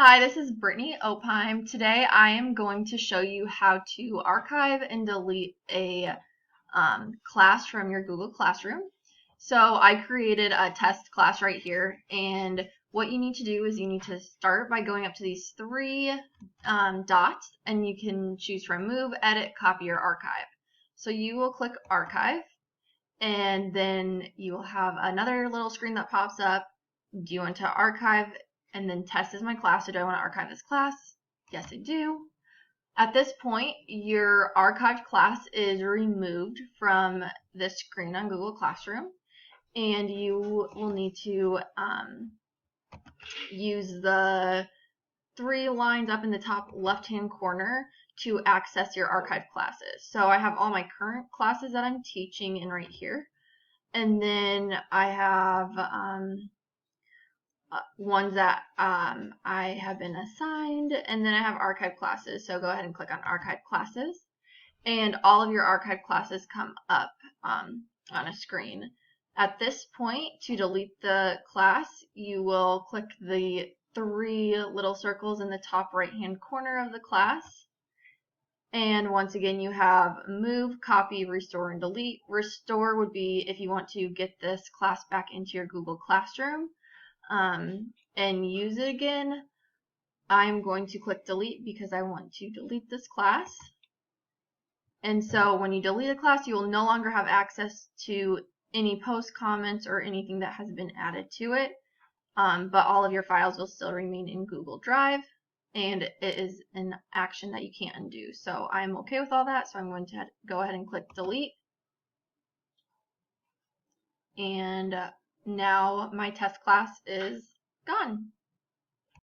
Hi, this is Brittany Opheim. Today I am going to show you how to archive and delete a class from your Google Classroom. So I created a test class right here, and what you need to do is you need to start by going up to these three dots, and you can choose from Move, Edit, Copy, or Archive. So you will click Archive, and then you will have another little screen that pops up. Do you want to archive and then test as my class? So do I want to archive this class? Yes, I do. At this point, your archived class is removed from this screen on Google Classroom, and you will need to use the three lines up in the top left-hand corner to access your archived classes. So I have all my current classes that I'm teaching in right here, and then I have ones that I have been assigned, and then I have archive classes. So go ahead and click on archive classes, and all of your archive classes come up on a screen. At this point, to delete the class, you will click the three little circles in the top right hand corner of the class. And once again, you have move, copy, restore, and delete. Restore would be if you want to get this class back into your Google Classroom and use it again. I'm going to click delete because I want to delete this class. And so when you delete a class, you will no longer have access to any post comments or anything that has been added to it. But all of your files will still remain in Google Drive, and it is an action that you can't undo. So I'm okay with all that, so I'm going to go ahead and click delete. And now my test class is gone.